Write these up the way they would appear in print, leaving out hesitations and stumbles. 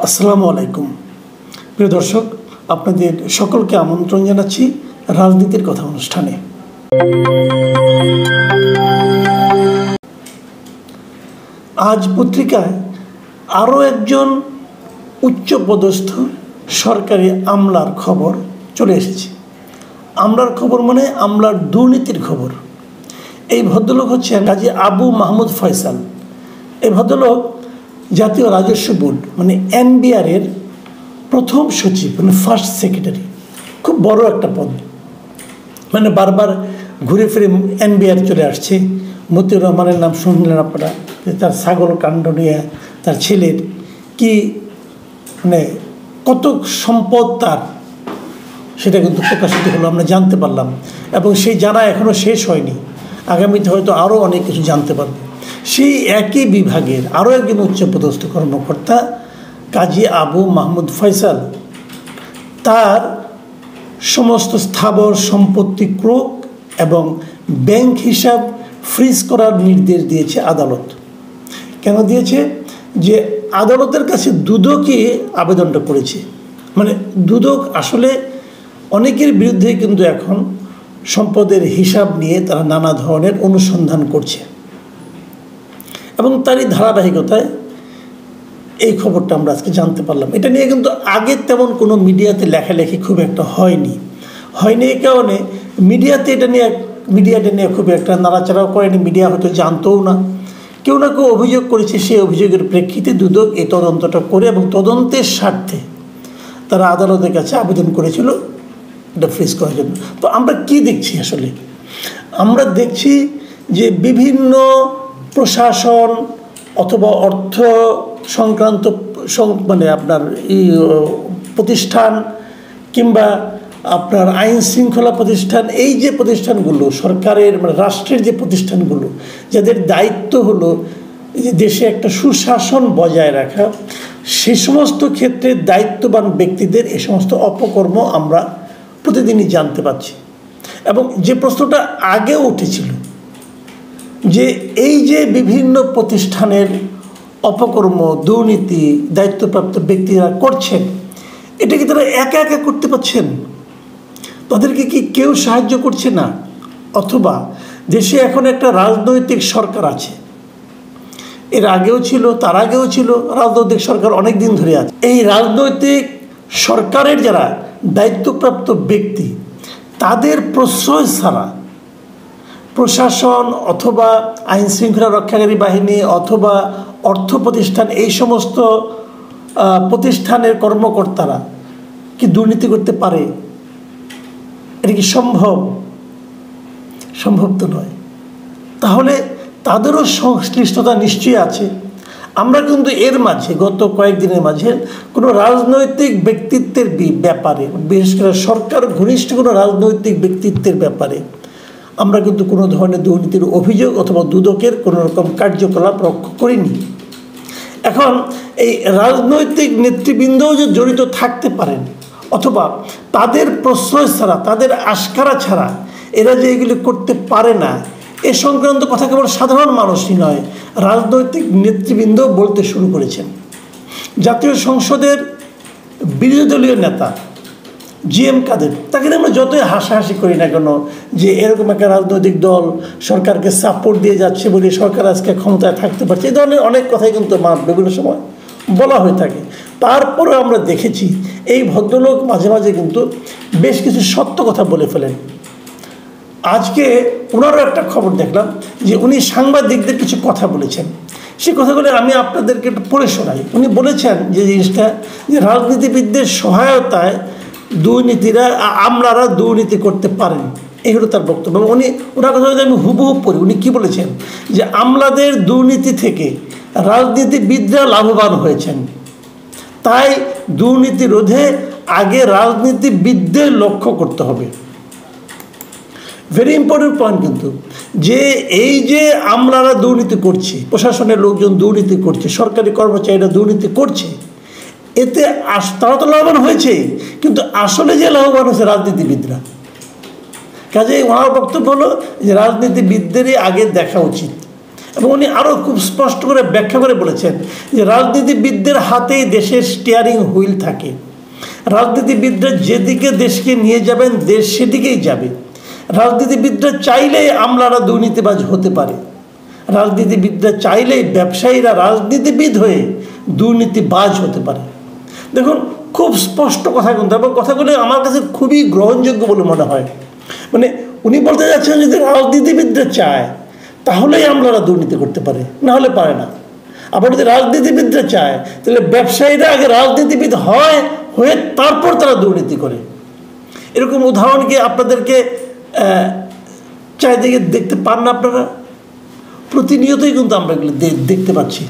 আসসালামু আলাইকুম প্রিয় দর্শক, আপনাদের সকলকে আমন্ত্রণ জানাচ্ছি রাজনীতির কথা অনুষ্ঠানে। আজ পত্রিকায় আরও একজন উচ্চপদস্থ সরকারি আমলার খবর চলে এসেছে। আমলার খবর মানে আমলার দুর্নীতির খবর। এই ভদ্রলোক হচ্ছেন কাজী আবু মাহমুদ ফয়সাল। এই ভদ্রলোক জাতীয় রাজস্ব বোর্ড মানে এনবিআর-এর প্রথম সচিব মানে ফার্স্ট সেক্রেটারি। খুব বড় একটা পদ, মানে বারবার ঘুরে ফিরে এনবিআর চলে আসছে। মতিউর রহমানের নাম শুনলেন আপনারা, তার ছাগল কাণ্ড নিয়ে তার ছেলের কি মানে কত সম্পদ তার, সেটা কিন্তু প্রকাশিত হলো, আমরা জানতে পারলাম। এবং সেই জানা এখনও শেষ হয়নি, আগামীতে হয়তো আরও অনেক কিছু জানতে পারব। সেই একই বিভাগের আরও একজন উচ্চপদস্থ কর্মকর্তা কাজী আবু মাহমুদ ফয়সাল, তার সমস্ত স্থাবর সম্পত্তি ক্রোক এবং ব্যাংক হিসাব ফ্রিজ করার নির্দেশ দিয়েছে আদালত। কেন দিয়েছে? যে আদালতের কাছে দুদকই আবেদনটা করেছে। মানে দুদক আসলে অনেকের বিরুদ্ধে কিন্তু এখন সম্পদের হিসাব নিয়ে তারা নানা ধরনের অনুসন্ধান করছে, এবং তারই ধারাবাহিকতায় এই খবরটা আমরা আজকে জানতে পারলাম। এটা নিয়ে কিন্তু আগে তেমন কোনো মিডিয়াতে লেখালেখি খুব একটা হয়নি। এই কারণে এটা নিয়ে খুব একটা নাড়াচাড়াও করেনি, মিডিয়া হয়তো জানতও না। কেউ না কেউ অভিযোগ করেছে, সেই অভিযোগের প্রেক্ষিতে দুদক এই তদন্তটা করে এবং তদন্তের স্বার্থে তারা আদালতের কাছে আবেদন করেছিল এটা ফ্রিজ করার জন্য। তো আমরা কি দেখছি আসলে? আমরা দেখছি যে বিভিন্ন প্রশাসন অথবা অর্থ সংক্রান্ত মানে আপনার প্রতিষ্ঠান কিংবা আপনার আইন শৃঙ্খলা প্রতিষ্ঠান, এই যে প্রতিষ্ঠানগুলো সরকারের মানে রাষ্ট্রের যে প্রতিষ্ঠানগুলো, যাদের দায়িত্ব হলো যে দেশে একটা সুশাসন বজায় রাখা, সে সমস্ত ক্ষেত্রে দায়িত্ববান ব্যক্তিদের এই সমস্ত অপকর্ম আমরা প্রতিদিনই জানতে পারছি। এবং যে প্রশ্নটা আগেও উঠেছিল যে এই যে বিভিন্ন প্রতিষ্ঠানের অপকর্ম, দুর্নীতি দায়িত্বপ্রাপ্ত ব্যক্তিরা করছেন, এটা কি তারা একা একা করতে পারছেন? তাদেরকে কি কেউ সাহায্য করছে না? অথবা দেশে এখন একটা রাজনৈতিক সরকার আছে, এর আগেও ছিল, তার আগেও ছিল, রাজনৈতিক সরকার অনেক দিন ধরে আছে। এই রাজনৈতিক সরকারের যারা দায়িত্বপ্রাপ্ত ব্যক্তি, তাদের প্রশ্রয় ছাড়া প্রশাসন অথবা আইন শৃঙ্খলা রক্ষাকারী বাহিনী অথবা অর্থ প্রতিষ্ঠান, এই সমস্ত প্রতিষ্ঠানের কর্মকর্তারা কি দুর্নীতি করতে পারে? এটা কি সম্ভব? সম্ভব তো নয়। তাহলে তাদেরও সংশ্লিষ্টতা নিশ্চয়ই আছে। আমরা কিন্তু এর মাঝে গত কয়েকদিনের মাঝে কোনো রাজনৈতিক ব্যক্তিত্বের ব্যাপারে, বিশেষ করে সরকার ঘনিষ্ঠ কোনো রাজনৈতিক ব্যক্তিত্বের ব্যাপারে আমরা কিন্তু কোনো ধরনের দুর্নীতির অভিযোগ অথবা দুদকের কোনো রকম কার্যকলাপ লক্ষ্য করিনি। এখন এই রাজনৈতিক নেতৃবৃন্দও যে জড়িত থাকতে পারেন অথবা তাদের প্রশ্রয় ছাড়া, তাদের আশকারা ছাড়া এরা যে এগুলি করতে পারে না, এ সংক্রান্ত কথা কেবল সাধারণ মানুষই নয়, রাজনৈতিক নেতৃবৃন্দ বলতে শুরু করেছেন। জাতীয় সংসদের বিরোধী দলীয় নেতা জিএম কাদের, তাকে আমরা যতই হাসাহাসি করি না কেন যে এরকম একটা রাজনৈতিক দল সরকারকে সাপোর্ট দিয়ে যাচ্ছে বলে সরকার আজকে ক্ষমতায় থাকতে পারছে, এই ধরনের অনেক কথাই কিন্তু বিভিন্ন সময় বলা হয়ে থাকে। তারপরে আমরা দেখেছি এই ভদ্রলোক মাঝে মাঝে কিন্তু বেশ কিছু সত্য কথা বলে ফেলেন। আজকে ওনারও একটা খবর দেখলাম যে উনি সাংবাদিকদের কিছু কথা বলেছেন। সেই কথাগুলো আমি আপনাদেরকে একটু পড়ে শোনাই। উনি বলেছেন যে জিনিসটা, যে রাজনীতিবিদদের সহায়তায় আমলারা দুর্নীতি করতে পারেন, এই হলো তার বক্তব্য। ওনার কথা যদি আমি হুবহু পড়ি, উনি কী বলেছেন? যে আমলাদের দুর্নীতি থেকে রাজনীতিবিদরা লাভবান হয়েছেন, তাই দুর্নীতি রোধে আগে রাজনীতিবিদদের লক্ষ্য করতে হবে। ভেরি ইম্পর্টেন্ট পয়েন্ট কিন্তু, যে এই যে আমলারা দুর্নীতি করছে, প্রশাসনের লোকজন দুর্নীতি করছে, সরকারি কর্মচারীরা দুর্নীতি করছে, এতে তারা তো লাভবান হয়েছে, কিন্তু আসলে যে লাভবান হয়েছে রাজনীতিবিদরা। কাজে ওনার বক্তব্য হলো যে রাজনীতিবিদদেরই আগে দেখা উচিত এবং উনি আরও খুব স্পষ্ট করে ব্যাখ্যা করে বলেছেন যে রাজনীতিবিদদের হাতেই দেশের স্টিয়ারিং হুইল থাকে। রাজনীতিবিদরা যেদিকে দেশকে নিয়ে যাবেন দেশ সেদিকেই যাবে। রাজনীতিবিদরা চাইলেই আমলারা দুর্নীতিবাজ হতে পারে। রাজনীতিবিদরা চাইলেই ব্যবসায়ীরা রাজনীতিবিদ হয়ে দুর্নীতিবাজ হতে পারে। দেখুন, খুব স্পষ্ট কথা কিন্তু, এবং কথাগুলো আমার কাছে খুবই গ্রহণযোগ্য বলে মনে হয়। মানে উনি বলতে যাচ্ছেন যদি রাজনীতিবিদরা চায় তাহলেই আমলারা দুর্নীতি করতে পারে, না হলে পারে না। আবার যদি রাজনীতিবিদরা চায় তাহলে ব্যবসায়ীরা আগে রাজনীতিবিদ হয়ে তারপর তারা দুর্নীতি করে। এরকম উদাহরণ কি আপনাদেরকে চারিদিকে দেখতে পান না? আপনারা প্রতিনিয়তই কিন্তু আমরা এগুলো দেখতে পাচ্ছি।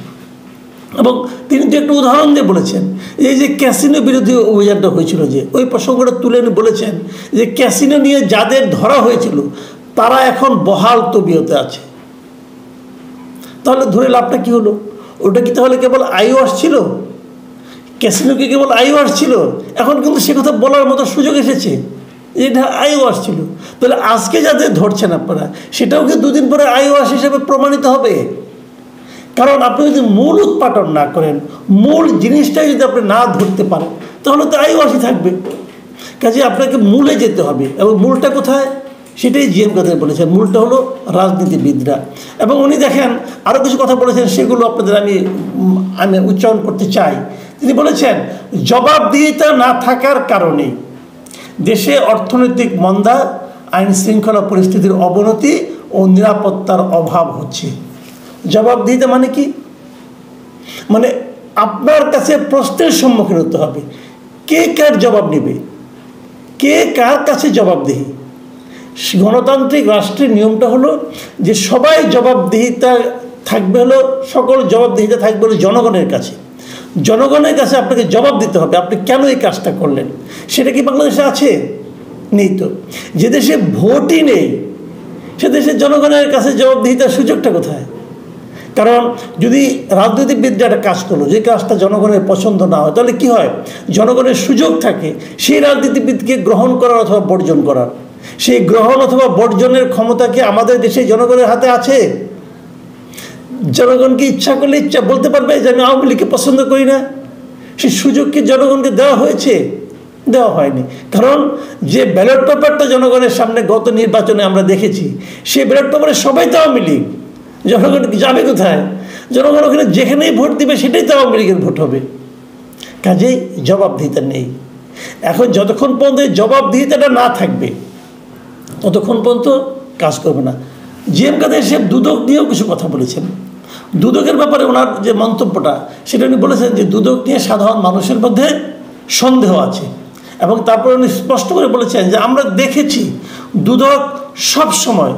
এবং তিনি তো একটা উদাহরণ দিয়ে বলেছেন, এই যে ক্যাসিনো বিরোধী অভিযানটা হয়েছিল, যে ওই প্রসঙ্গটা তুলে এনে বলেছেন যে ক্যাসিনো নিয়ে যাদের ধরা হয়েছিল তারা এখন বহাল তবিয়তে আছে। তাহলে ধরে লাভটা কী হলো? ওটা কি তাহলে কেবল আইওয়াশ ছিল? ক্যাসিনো কি কেবল আইওয়াশ ছিল? এখন কিন্তু সে কথা বলার মতো সুযোগ এসেছে, এটা আইওয়াশ ছিল। তাহলে আজকে যাদের ধরছেন আপনারা, সেটাও কি দুদিন পরে আইওয়াশ হিসেবে প্রমাণিত হবে? কারণ আপনি যদি মূল উৎপাদন না করেন, মূল জিনিসটাই যদি আপনি না ধরতে পারেন, তাহলে তো আইওয়াশই থাকবে। কাজে আপনাকে মূলে যেতে হবে, এবং মূলটা কোথায় সেটাই জিএম কাদের বলেছেন। মূলটা হলো রাজনীতিবিদরা। এবং উনি দেখেন আরও কিছু কথা বলেছেন, সেগুলো আপনাদের আমি উচ্চারণ করতে চাই। তিনি বলেছেন, জবাবদিহিতা না থাকার কারণে দেশে অর্থনৈতিক মন্দা, আইন শৃঙ্খলা পরিস্থিতির অবনতি ও নিরাপত্তার অভাব হচ্ছে। জবাবদিহিতা মানে কি? মানে আপনার কাছে প্রশ্নের সম্মুখীন হতে হবে, কে কার জবাব নেবে, কে কার কাছে জবাবদিহি। গণতান্ত্রিক রাষ্ট্রের নিয়মটা হলো যে সবাই জবাবদিহিতা থাকবে, হলো সকল জবাবদিহিতা থাকবে হলো জনগণের কাছে। জনগণের কাছে আপনাকে জবাব দিতে হবে, আপনি কেন এই কাজটা করলেন। সেটা কি বাংলাদেশে আছে? নেই তো। যে দেশে ভোটই নেই সে দেশের জনগণের কাছে জবাবদিহিতার সুযোগটা কোথায়? কারণ যদি রাজনীতিবিদরা একটা কাজ করলো, যে কাজটা জনগণের পছন্দ না হয়, তাহলে কি হয়? জনগণের সুযোগ থাকে সেই রাজনীতিবিদকে গ্রহণ করার অথবা বর্জন করার। সেই গ্রহণ অথবা বর্জনের ক্ষমতা কি আমাদের দেশে জনগণের হাতে আছে? জনগণকে ইচ্ছা করলে বলতে পারবে যে আমি আওয়ামী লীগকে পছন্দ করি না। সেই সুযোগ কি জনগণকে দেওয়া হয়েছে? দেওয়া হয়নি। কারণ যে ব্যালট পেপারটা জনগণের সামনে গত নির্বাচনে আমরা দেখেছি, সেই ব্যালট পেপারে সবাই তো আওয়ামী লীগ। জনগণ যাবে কোথায়? জনগণ ওখানে যেখানেই ভোট দিবে সেটাই তো আওয়ামী লীগের ভোট হবে। কাজেই জবাবদিহিতা নেই। এখন যতক্ষণ পর্যন্ত জবাবদিহিতাটা না থাকবে ততক্ষণ পর্যন্ত কাজ করবে না। জিএম কাদের সাহেব দুদক নিয়েও কিছু কথা বলেছেন। দুদকের ব্যাপারে ওনার যে মন্তব্যটা, সেটা উনি বলেছেন যে দুদক নিয়ে সাধারণ মানুষের মধ্যে সন্দেহ আছে। এবং তারপরে উনি স্পষ্ট করে বলেছেন যে আমরা দেখেছি দুদক সবসময়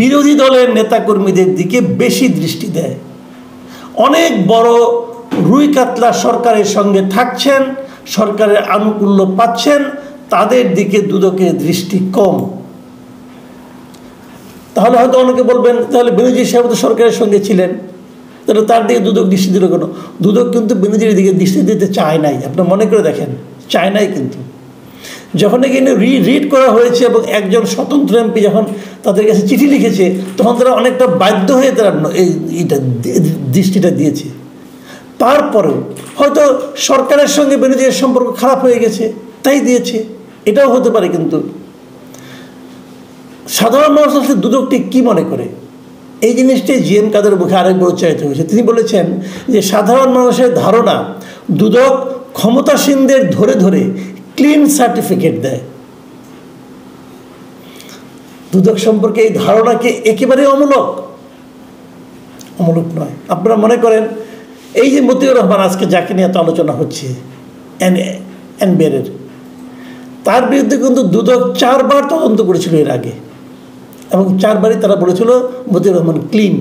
বিরোধী দলের নেতাকর্মীদের দিকে বেশি দৃষ্টি দেয়। অনেক বড় রুই কাতলা সরকারের সঙ্গে থাকছেন, সরকারের আনুকূল্য পাচ্ছেন, তাদের দিকে দুদকের দৃষ্টি কম। তাহলে হয়তো অনেকে বলবেন, তাহলে বেনজির সাহেব তো সরকারের সঙ্গে ছিলেন, তাহলে তার দিকে দুদক দৃষ্টি দিল কেন? দুদক কিন্তু বেনজিরের দিকে দৃষ্টি দিতে চায় নাই। আপনি মনে করে দেখেন, চায় নাই। কিন্তু যখন এখানে রিড করা হয়েছে এবং একজন স্বতন্ত্র এমপি যখন তাদের কাছে চিঠি লিখেছে, তখন তারা অনেকটা বাধ্য হয়ে তারা এইটা দৃষ্টিটা দিয়েছে। তারপরেও হয়তো সরকারের সঙ্গে বেনজিরের সম্পর্ক খারাপ হয়ে গেছে, তাই দিয়েছে, এটাও হতে পারে। কিন্তু সাধারণ মানুষ আসলে দুদকটি কী মনে করে, এই জিনিসটাই জিএম কাদের মুখে আরেকবার উচ্চারিত হয়েছে। তিনি বলেছেন যে সাধারণ মানুষের ধারণা দুদক ক্ষমতাসীনদের ধরে ধরে ক্লিন সার্টিফিকেট দেয়। দুদক সম্পর্কে এই ধারণাকে একেবারে অমূলক নয়। আপনারা মনে করেন এই যে মতিউর রহমান, আজকে যাকে নিয়ে এত আলোচনা হচ্ছে, এনবিআরের, তার বিরুদ্ধে কিন্তু দুদক 4 বার তদন্ত করেছিল এর আগে, এবং 4 বারই তারা বলেছিল মতিউর রহমান ক্লিন।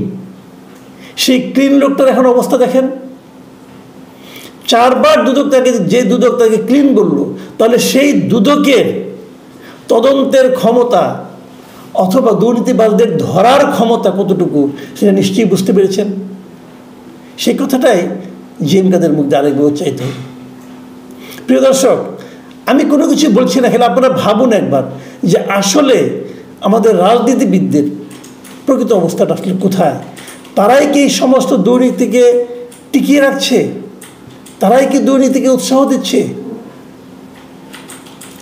সেই ক্লিন লোকটার এখন অবস্থা দেখেন। 4 বার দুদক তাকে, যে দুদক তাকে ক্লিন বললো, তাহলে সেই দুদকের তদন্তের ক্ষমতা অথবা দুর্নীতিবাজদের ধরার ক্ষমতা কতটুকু সেটা নিশ্চয়ই বুঝতে পেরেছেন। সেই কথাটাই জিএম কাদের মুখ দিয়ে আরেকবার উচ্চারিত হবে। প্রিয় দর্শক, আমি কোনো কিছু বলছি না, খেলে আপনারা ভাবুন একবার যে আসলে আমাদের রাজনীতিবিদদের প্রকৃত অবস্থাটা আসলে কোথায়, তারাই কি সমস্ত দুর্নীতিকে টিকিয়ে রাখছে? তারাই কি দুর্নীতিকে উৎসাহ দিচ্ছে?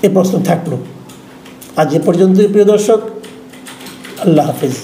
এ প্রশ্ন থাকলো। আজ এ পর্যন্তই প্রিয় দর্শক, আল্লাহ হাফেজ।